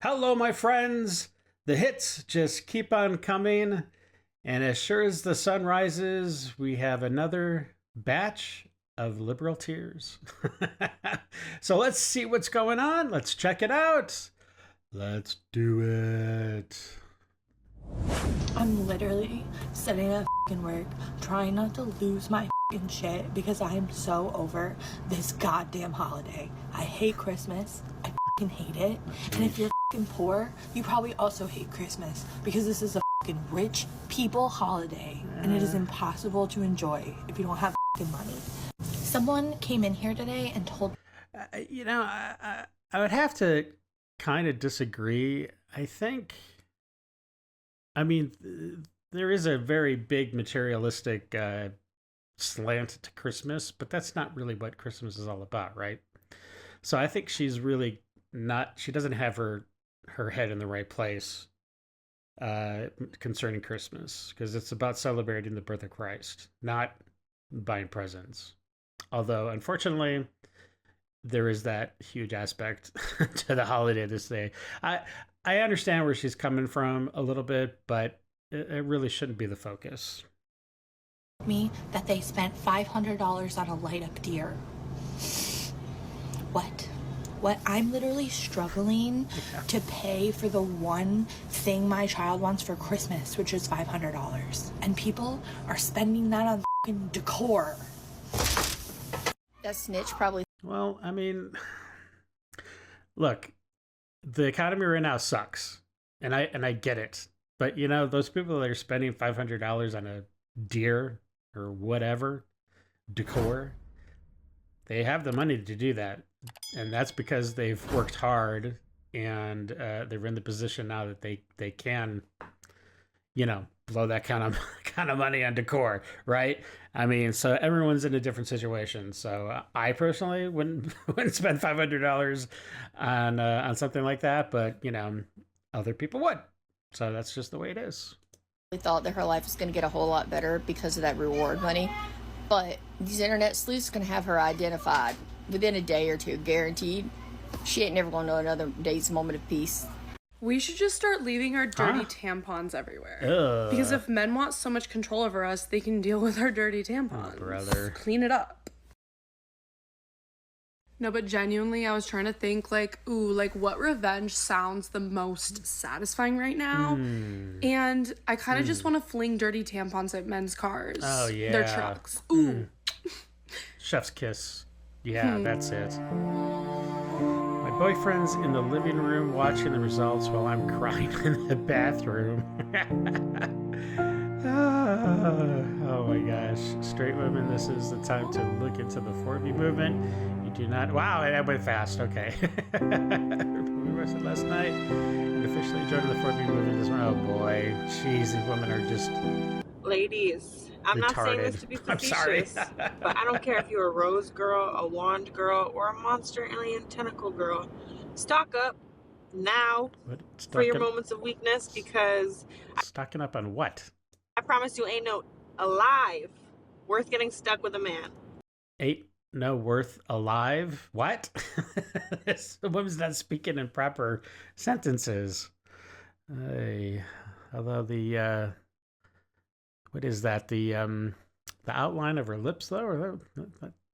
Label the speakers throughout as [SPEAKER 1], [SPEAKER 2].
[SPEAKER 1] Hello, my friends. The hits just keep on coming. And as sure as the sun rises, we have another batch of liberal tears. So let's see what's going on. Let's check it out. Let's do it.
[SPEAKER 2] I'm literally sitting at work trying not to lose my shit because I am so over this goddamn holiday. I hate Christmas. I hate it. And if you're poor, you probably also hate Christmas because this is a rich people holiday and it is impossible to enjoy if you don't have money. Someone came in here today and told
[SPEAKER 1] I would have to kind of disagree. There is a very big materialistic slant to Christmas, but that's not really what Christmas is all about, right? So I think she's really not, she doesn't have her head in the right place concerning Christmas, because it's about celebrating the birth of Christ, not buying presents. Although, unfortunately, there is that huge aspect to the holiday this day. I understand where she's coming from a little bit, but it really shouldn't be the focus.
[SPEAKER 2] Me that they spent $500 on a light up deer. What? I'm literally struggling to pay for the one thing my child wants for Christmas, which is $500. And people are spending that on fucking decor.
[SPEAKER 3] That snitch probably.
[SPEAKER 1] Well, I mean, look, the economy right now sucks. And I get it. But, you know, those people that are spending $500 on a deer or whatever, decor, they have the money to do that. And that's because they've worked hard and they're in the position now that they can, blow that kind of money on decor, right? I mean, so everyone's in a different situation. So I personally wouldn't spend $500 on something like that, but other people would. So that's just the way it is.
[SPEAKER 3] I thought that her life was going to get a whole lot better because of that reward money, but these internet sleuths can have her identified within a day or two, guaranteed. She ain't never gonna know another day's moment of peace.
[SPEAKER 4] We should just start leaving our dirty tampons everywhere.
[SPEAKER 1] Ugh.
[SPEAKER 4] Because if men want so much control over us, they can deal with our dirty tampons.
[SPEAKER 1] Oh, brother.
[SPEAKER 4] Clean it up. No, but genuinely, I was trying to think, what revenge sounds the most satisfying right now? And I kind of just want to fling dirty tampons at men's cars.
[SPEAKER 1] Oh, yeah.
[SPEAKER 4] Their trucks. Ooh.
[SPEAKER 1] Chef's kiss. Yeah, that's it. My boyfriend's in the living room watching the results while I'm crying in the bathroom. Oh my gosh. Straight women, this is the time to look into the 4B movement. You do not... Wow, that went fast. Okay. We rested last night and officially joined the 4B movement this morning. Oh boy. Jeez, these women are just...
[SPEAKER 5] Ladies, I'm not saying this to be facetious, but I don't care if you're a rose girl, a wand girl, or a monster alien tentacle girl. Stock up now for your moments of weakness, because...
[SPEAKER 1] Stocking up on what?
[SPEAKER 5] I promise you ain't no alive worth getting stuck with a man.
[SPEAKER 1] Ain't no worth alive? What? This woman's not speaking in proper sentences. Although the... What is that? The outline of her lips, though? Or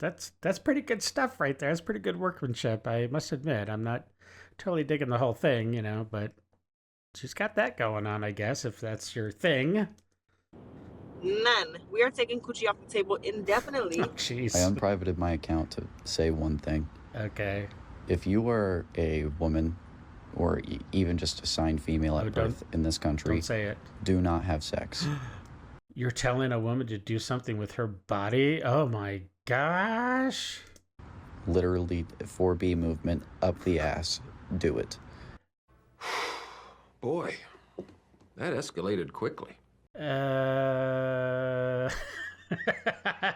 [SPEAKER 1] that's pretty good stuff right there. That's pretty good workmanship, I must admit. I'm not totally digging the whole thing, but she's got that going on, I guess, if that's your thing.
[SPEAKER 5] None. We are taking coochie off the table indefinitely.
[SPEAKER 1] Oh, jeez.
[SPEAKER 6] I unprivated my account to say one thing.
[SPEAKER 1] Okay.
[SPEAKER 6] If you are a woman or even just assigned female at birth in this country,
[SPEAKER 1] don't say it.
[SPEAKER 6] Do not have sex.
[SPEAKER 1] You're telling a woman to do something with her body? Oh my gosh.
[SPEAKER 6] Literally, 4B movement, up the ass. Do it.
[SPEAKER 7] Boy, that escalated quickly.
[SPEAKER 1] I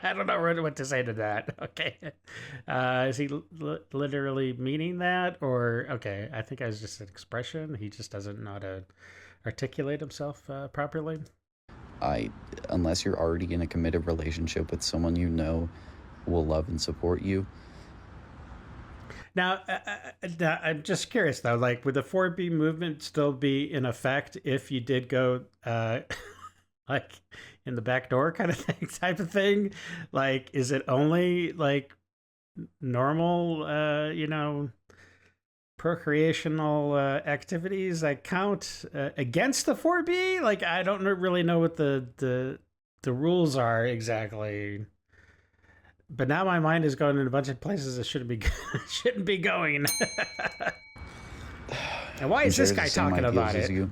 [SPEAKER 1] don't know what to say to that. Okay. Is he literally meaning that? Or, okay, I think it's just an expression. He just doesn't know how to articulate himself properly.
[SPEAKER 6] Unless you're already in a committed relationship with someone you know will love and support you.
[SPEAKER 1] Now, I'm just curious though. Like, would the 4B movement still be in effect if you did go, like, in the back door kind of thing, type of thing? Like, is it only like normal, procreational activities that count against the 4B? Like, I don't really know what the rules are exactly. But now my mind is going in a bunch of places it shouldn't be going. And why is this guy talking about it?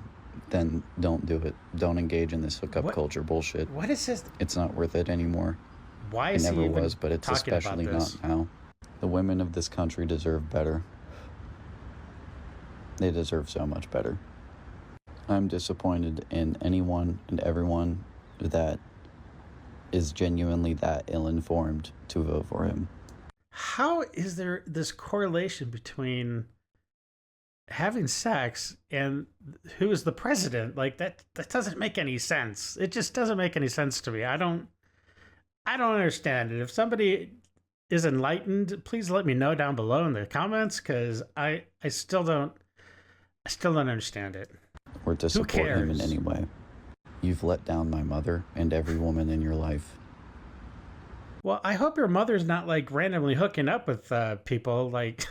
[SPEAKER 6] Then don't do it. Don't engage in this hookup culture bullshit.
[SPEAKER 1] What is this?
[SPEAKER 6] It's not worth it anymore.
[SPEAKER 1] Why is
[SPEAKER 6] it never
[SPEAKER 1] he even
[SPEAKER 6] was, but it's especially not now. The women of this country deserve better. They deserve so much better. I'm disappointed in anyone and everyone that is genuinely that ill-informed to vote for him.
[SPEAKER 1] How is there this correlation between having sex and who is the president? Like, that doesn't make any sense. It just doesn't make any sense to me. I don't understand it. If somebody is enlightened, please let me know down below in the comments, because I still don't understand it.
[SPEAKER 6] Or to support him in any way. You've let down my mother and every woman in your life.
[SPEAKER 1] Well, I hope your mother's not like randomly hooking up with people. Like,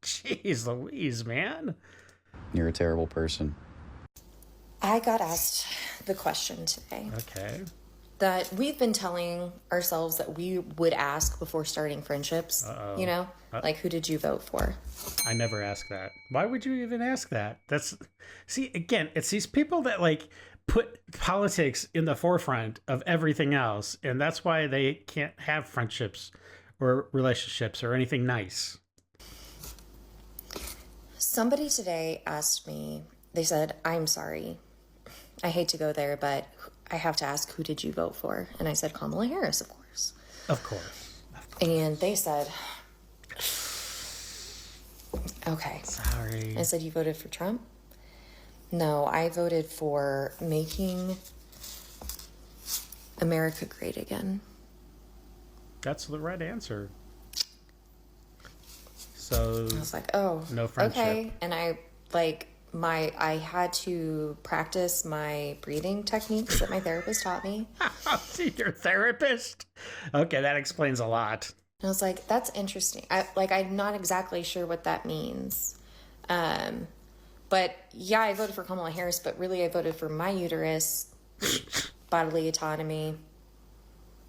[SPEAKER 1] jeez Louise, man.
[SPEAKER 6] You're a terrible person.
[SPEAKER 8] I got asked the question today.
[SPEAKER 1] Okay.
[SPEAKER 8] That we've been telling ourselves that we would ask before starting friendships.
[SPEAKER 1] Uh-oh.
[SPEAKER 8] You know? Like, who did you vote for?
[SPEAKER 1] I never ask that. Why would you even ask that? See, again, it's these people that like put politics in the forefront of everything else, and that's why they can't have friendships or relationships or anything nice.
[SPEAKER 8] Somebody today asked me, they said, I'm sorry, I hate to go there, but I have to ask, who did you vote for? And I said, Kamala Harris, of course.
[SPEAKER 1] Of course.
[SPEAKER 8] And they said, okay.
[SPEAKER 1] Sorry.
[SPEAKER 8] I said, you voted for Trump? No, I voted for making America great again.
[SPEAKER 1] That's the right answer. So
[SPEAKER 8] I was like, oh,
[SPEAKER 1] no friendship.
[SPEAKER 8] Okay. And I had to practice my breathing techniques that my therapist taught me.
[SPEAKER 1] Your therapist? Okay, that explains a lot.
[SPEAKER 8] And I was like, that's interesting. I'm not exactly sure what that means. But yeah, I voted for Kamala Harris, but really I voted for my uterus, bodily autonomy.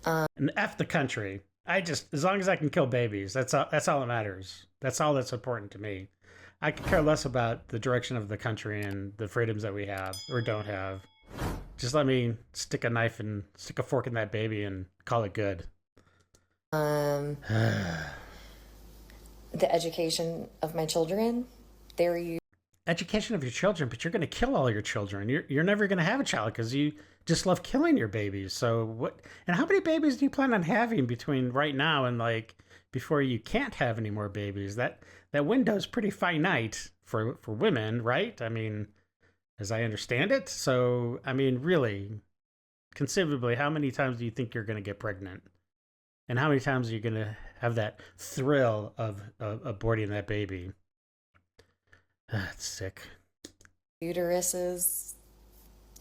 [SPEAKER 1] And F the country. As long as I can kill babies, that's all that matters. That's all that's important to me. I could care less about the direction of the country and the freedoms that we have or don't have. Just let me stick a fork in that baby and call it good.
[SPEAKER 8] The education of my children,
[SPEAKER 1] Education of your children, but you're going to kill all your children. You're never going to have a child because you just love killing your babies. So what? And how many babies do you plan on having between right now and like before you can't have any more babies? That window is pretty finite for women, right? I mean, as I understand it. So I mean, really, conceivably, how many times do you think you're going to get pregnant? And how many times are you going to have that thrill of aborting that baby? That's sick.
[SPEAKER 8] Uteruses,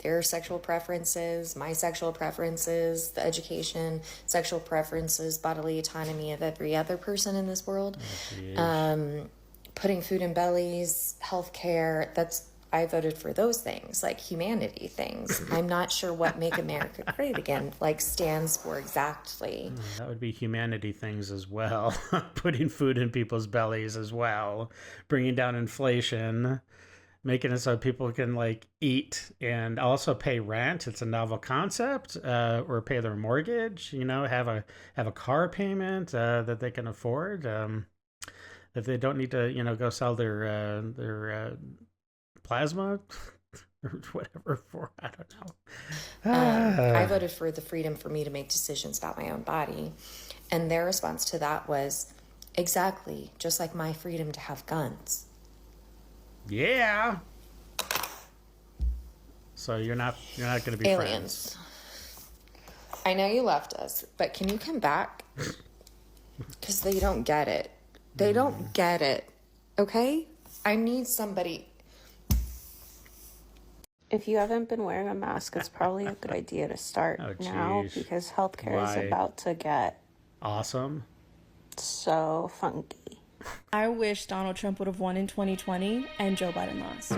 [SPEAKER 8] their sexual preferences, my sexual preferences, the education, sexual preferences, bodily autonomy of every other person in this world. Putting food in bellies, healthcare, I voted for those things, like humanity things. I'm not sure what Make America Great Again stands for exactly.
[SPEAKER 1] That would be humanity things as well. Putting food in people's bellies as well. Bringing down inflation. Making it so people can eat and also pay rent. It's a novel concept. Or pay their mortgage. Have a car payment that they can afford. That they don't need to go sell their plasma or whatever for. I don't know.
[SPEAKER 8] I voted for the freedom for me to make decisions about my own body. And their response to that was, exactly, just like my freedom to have guns.
[SPEAKER 1] Yeah. So you're not going to be
[SPEAKER 8] Aliens.
[SPEAKER 1] Friends.
[SPEAKER 8] I know you left us, but can you come back? Because they don't get it. They don't get it, okay? I need somebody.
[SPEAKER 9] If you haven't been wearing a mask, it's probably a good idea to start now because healthcare is about to get
[SPEAKER 1] awesome.
[SPEAKER 9] So funky.
[SPEAKER 2] I wish Donald Trump would have won in 2020 and Joe Biden lost.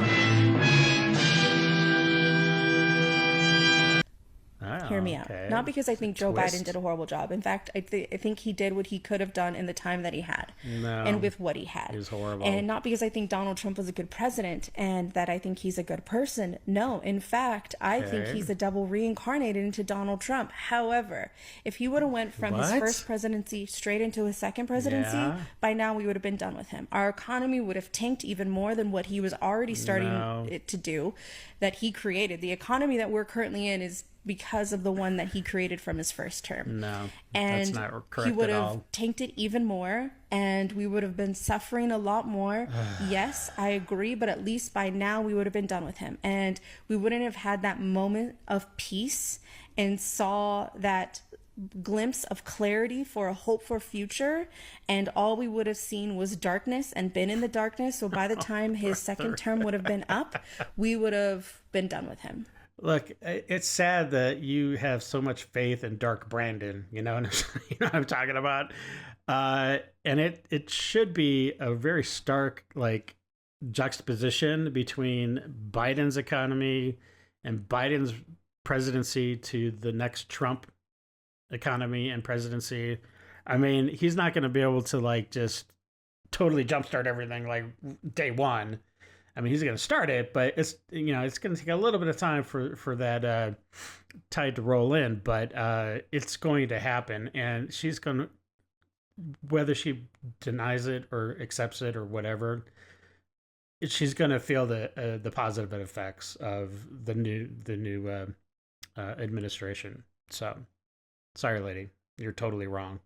[SPEAKER 2] Hear me out. Not because I think Joe Biden did a horrible job. In fact, I think he did what he could have done in the time that he had and with what he had.
[SPEAKER 1] He was horrible.
[SPEAKER 2] And not because I think Donald Trump was a good president and that I think he's a good person. No, in fact, I think he's a devil reincarnated into Donald Trump. However, if he would have went from his first presidency straight into his second presidency, by now we would have been done with him. Our economy would have tanked even more than what he was already starting it to do, that he created. The economy that we're currently in is because of the one that he created from his first term.
[SPEAKER 1] No,
[SPEAKER 2] and
[SPEAKER 1] that's not correct
[SPEAKER 2] he would
[SPEAKER 1] at
[SPEAKER 2] have
[SPEAKER 1] all.
[SPEAKER 2] tanked it even more, and we would have been suffering a lot more. Yes, I agree, but at least by now we would have been done with him, and we wouldn't have had that moment of peace and saw that glimpse of clarity for a hope for future, and all we would have seen was darkness and been in the darkness. So by the time his second term would have been up, we would have been done with him.
[SPEAKER 1] Look, it's sad that you have so much faith in Dark Brandon, you know what I'm talking about? And it should be a very stark, like, juxtaposition between Biden's economy and Biden's presidency to the next Trump economy and presidency. I mean, he's not going to be able to, like, just totally jumpstart everything, like, day one. I mean, he's going to start it, but it's it's going to take a little bit of time for that tide to roll in. But it's going to happen, and she's going to, whether she denies it or accepts it or whatever, she's going to feel the positive effects of the new administration. So, sorry, lady, you're totally wrong.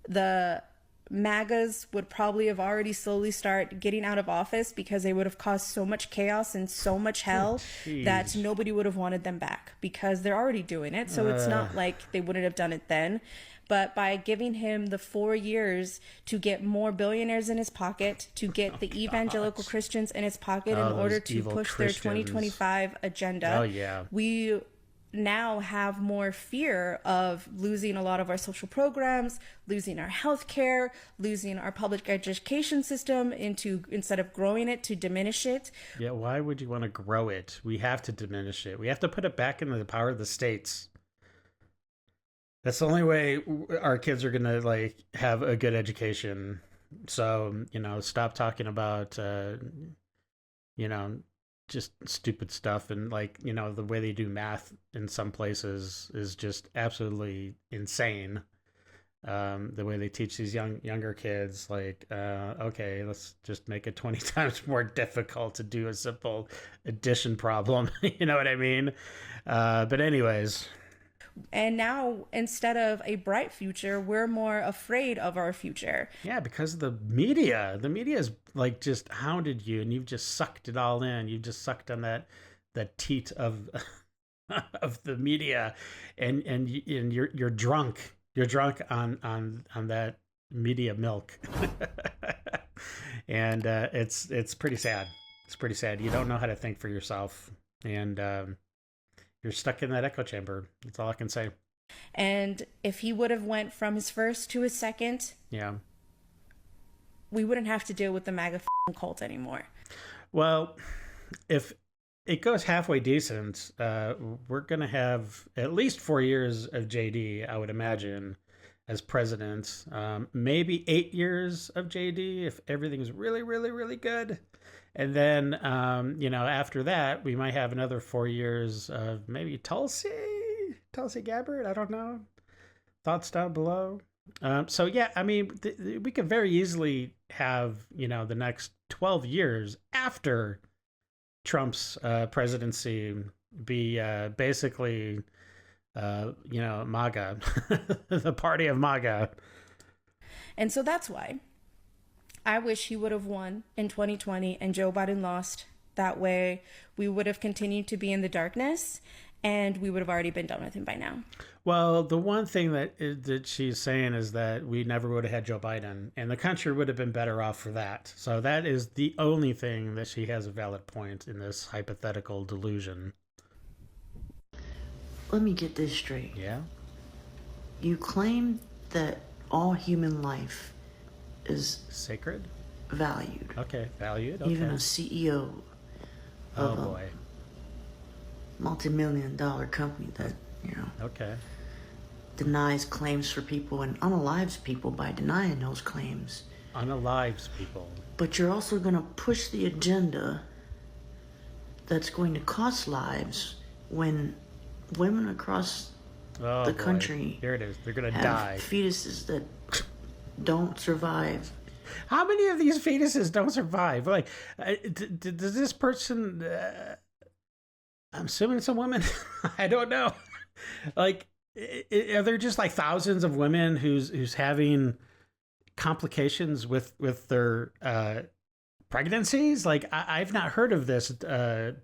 [SPEAKER 2] The MAGAs would probably have already slowly start getting out of office because they would have caused so much chaos and so much hell that nobody would have wanted them back, because they're already doing it. So it's not like they wouldn't have done it then. But by giving him the 4 years to get more billionaires in his pocket, to get the evangelical Christians in his pocket in order to push their 2025 agenda, we now have more fear of losing a lot of our social programs, losing our health care, losing our public education system instead of growing it, to diminish it.
[SPEAKER 1] Yeah, why would you want to grow it? We have to diminish it. We have to put it back into the power of the states. That's the only way our kids are going to, like, have a good education. So, stop talking about, just stupid stuff. And, like, the way they do math in some places is just absolutely insane. The way they teach these younger kids, like, okay, let's just make it 20 times more difficult to do a simple addition problem. You know what I mean? But anyways.
[SPEAKER 2] And now, instead of a bright future, we're more afraid of our future.
[SPEAKER 1] Yeah, because of the media. The media is, like, just hounded you, and you've just sucked it all in. You've just sucked on that teat of of the media, and you're drunk. You're drunk on that media milk, and it's pretty sad. It's pretty sad. You don't know how to think for yourself, and you're stuck in that echo chamber. That's all I can say.
[SPEAKER 2] And if he would have went from his first to his second, we wouldn't have to deal with the MAGA cult anymore.
[SPEAKER 1] Well, if it goes halfway decent, we're going to have at least 4 years of JD, I would imagine, as president. Maybe 8 years of JD if everything is really, really, really good. And then, after that, we might have another 4 years of maybe Tulsi Gabbard. I don't know. Thoughts down below. So, yeah, I mean, we could very easily have, the next 12 years after Trump's presidency be basically, MAGA, the party of MAGA.
[SPEAKER 2] And so that's why I wish he would have won in 2020 and Joe Biden lost. That way we would have continued to be in the darkness,
[SPEAKER 10] and we would have already been done with him by now.
[SPEAKER 1] Well, the one thing that she's saying is that we never would have had Joe Biden, and the country would have been better off for that. So that is the only thing that she has a valid point in this hypothetical delusion.
[SPEAKER 11] Let me get this straight.
[SPEAKER 1] Yeah?
[SPEAKER 11] You claim that all human life is
[SPEAKER 1] sacred?
[SPEAKER 11] Valued.
[SPEAKER 1] Okay, valued. Okay.
[SPEAKER 11] Even a CEO of a multi-million-dollar company that, denies claims for people and unalives people by denying those claims.
[SPEAKER 1] Unalives people.
[SPEAKER 11] But you're also going to push the agenda that's going to cost lives when women across the country
[SPEAKER 1] here it is. They're going to die.
[SPEAKER 11] Fetuses that don't survive.
[SPEAKER 1] How many of these fetuses don't survive? Like, does this person? I'm assuming it's a woman. I don't know. Like, are there just like thousands of women who's having complications with their pregnancies? Like, I've not heard of this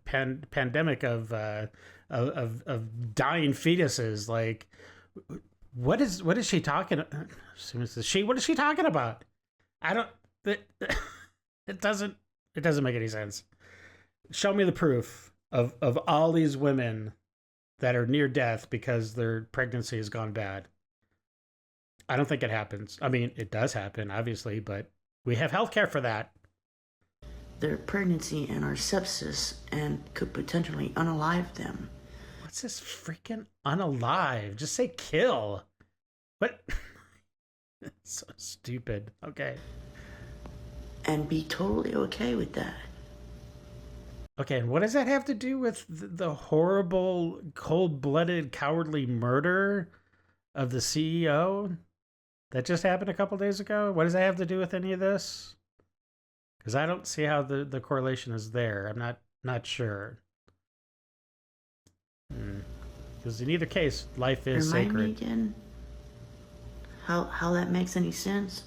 [SPEAKER 1] pandemic of dying fetuses. Like, what is she talking? What is she talking about? I don't. It doesn't make any sense. Show me the proof of all these women that are near death because their pregnancy has gone bad. I don't think it happens. I mean, it does happen, obviously, but we have healthcare for that.
[SPEAKER 11] Their pregnancy and our sepsis and could potentially unalive them.
[SPEAKER 1] What's this freaking unalive? Just say kill. What? It's so stupid. Okay.
[SPEAKER 11] And be totally okay with that.
[SPEAKER 1] Okay, and what does that have to do with the horrible, cold-blooded, cowardly murder of the CEO that just happened a couple days ago? What does that have to do with any of this? Because I don't see how the correlation is there. I'm not sure. Because in either case, life is sacred.
[SPEAKER 11] Remind me again how that makes any sense?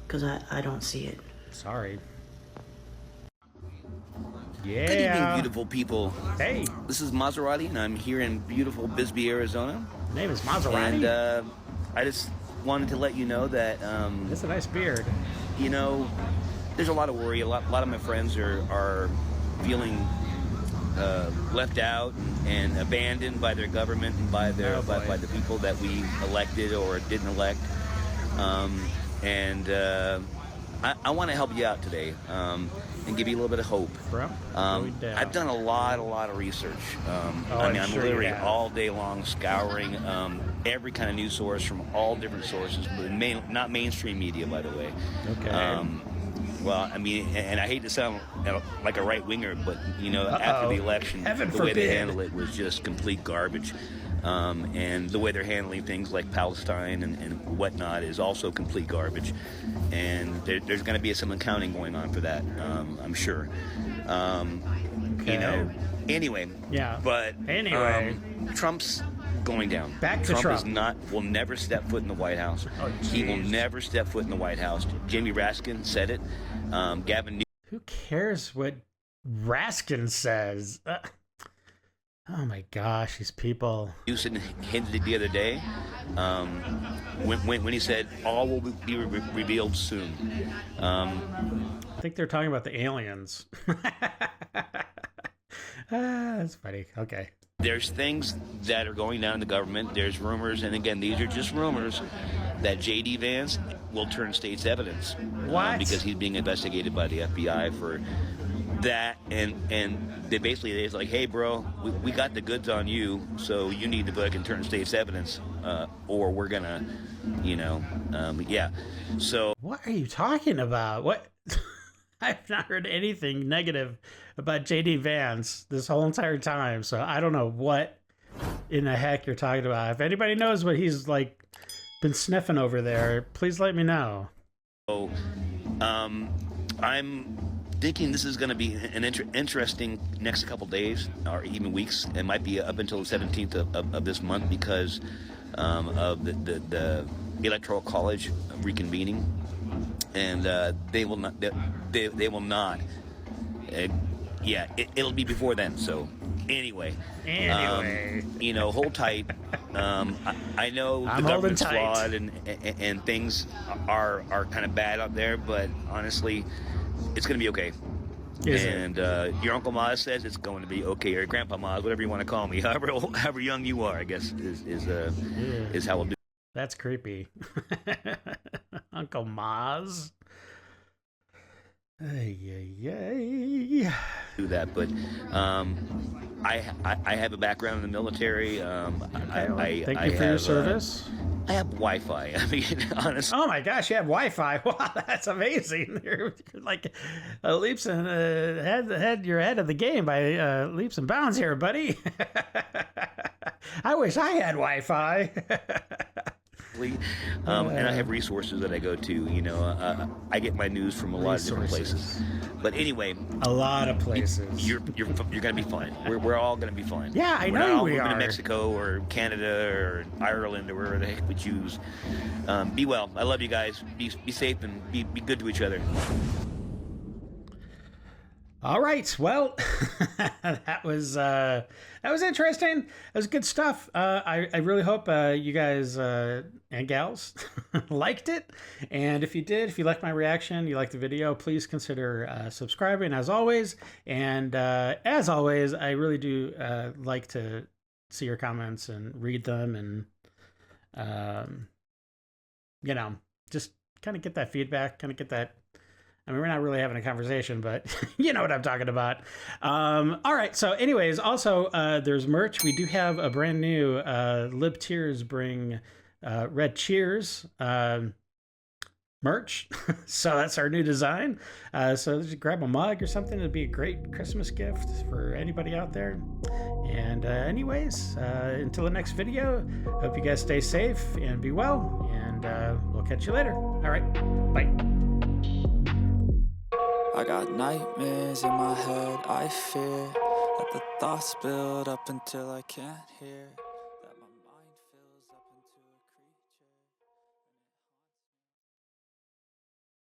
[SPEAKER 11] Because I don't see it.
[SPEAKER 1] Sorry. Yeah.
[SPEAKER 12] Good evening, beautiful people.
[SPEAKER 1] Hey.
[SPEAKER 12] This is Maserati, and I'm here in beautiful Bisbee, Arizona.
[SPEAKER 1] My name is Maserati.
[SPEAKER 12] And I just wanted to let you know that...
[SPEAKER 1] That's a nice beard.
[SPEAKER 12] You know, there's a lot of worry. A lot of my friends are feeling left out and abandoned by their government and by their by the people that we elected or didn't elect. I want to help you out today and give you a little bit of hope. I've done a lot of research. I'm literally all day long scouring every kind of news source from all different sources, but not mainstream media, by the way.
[SPEAKER 1] Okay.
[SPEAKER 12] Well, I mean, and I hate to sound like a right-winger, but, after the election, the way they handled it was just complete garbage. And the way they're handling things like Palestine and whatnot is also complete garbage. And there's going to be some accounting going on for that, I'm sure. Anyway.
[SPEAKER 1] Yeah.
[SPEAKER 12] But
[SPEAKER 1] anyway,
[SPEAKER 12] Trump's going down.
[SPEAKER 1] Back to Trump.
[SPEAKER 12] Will never step foot in the White House. He will never step foot in the White House. Jamie Raskin said it. Gavin.
[SPEAKER 1] Who cares what Raskin says? Oh my gosh, these people.
[SPEAKER 12] Newsom hinted it the other day when he said all will be revealed soon.
[SPEAKER 1] I think they're talking about the aliens. That's funny. Okay.
[SPEAKER 12] There's things that are going down in the government. There's rumors, and again, these are just rumors, that J.D. Vance will turn state's evidence.
[SPEAKER 1] What?
[SPEAKER 12] Because he's being investigated by the FBI for that, and they basically, it's like, hey, bro, we got the goods on you, so you need to fucking turn state's evidence, or we're gonna, yeah. So
[SPEAKER 1] what are you talking about? What? I've not heard anything negative about J.D. Vance this whole entire time, so I don't know what in the heck you're talking about. If anybody knows what he's like been sniffing over there, please let me know.
[SPEAKER 12] So, I'm thinking this is going to be an interesting next couple days or even weeks. It might be up until the 17th of this month because of the Electoral College reconvening, and they will not. They will not. It'll be before then. So Anyway, you know, hold tight. I know the government's flawed and things are kind of bad out there, but honestly, it's going to be okay. And your Uncle Maz says it's going to be okay, or Grandpa Maz, whatever you want to call me, however young you are, I guess is how we'll do.
[SPEAKER 1] That's creepy. Uncle Maz.
[SPEAKER 12] Do that, but I have a background in the military.
[SPEAKER 1] Thank you for your service.
[SPEAKER 12] I have Wi-Fi. I mean, honestly.
[SPEAKER 1] Oh my gosh, you have Wi-Fi! Wow, that's amazing. You're like leaps and you're ahead of the game by leaps and bounds here, buddy. I wish I had Wi-Fi.
[SPEAKER 12] And I have resources that I go to. You know, I get my news from a lot of different places. But anyway,
[SPEAKER 1] a lot of places.
[SPEAKER 12] You're gonna be fine. We're all gonna be fine.
[SPEAKER 1] Yeah, I know we are.
[SPEAKER 12] In Mexico or Canada or Ireland or wherever the heck we choose. Be well. I love you guys. Be safe and be good to each other.
[SPEAKER 1] All right. Well, that was interesting. That was good stuff. I really hope you guys and gals liked it. And if you did, if you liked my reaction, you liked the video, please consider subscribing as always. And as always, I really do like to see your comments and read them, and you know, just kind of get that feedback, kind of get that. I mean, we're not really having a conversation, but you know what I'm talking about. All right. So anyways, also, there's merch. We do have a brand new LibTears bring Red Cheers merch. So that's our new design. So just grab a mug or something. It'd be a great Christmas gift for anybody out there. And anyways, until the next video, hope you guys stay safe and be well. And we'll catch you later. All right. Bye.
[SPEAKER 13] I got nightmares in my head, I fear that the thoughts build up until I can't hear.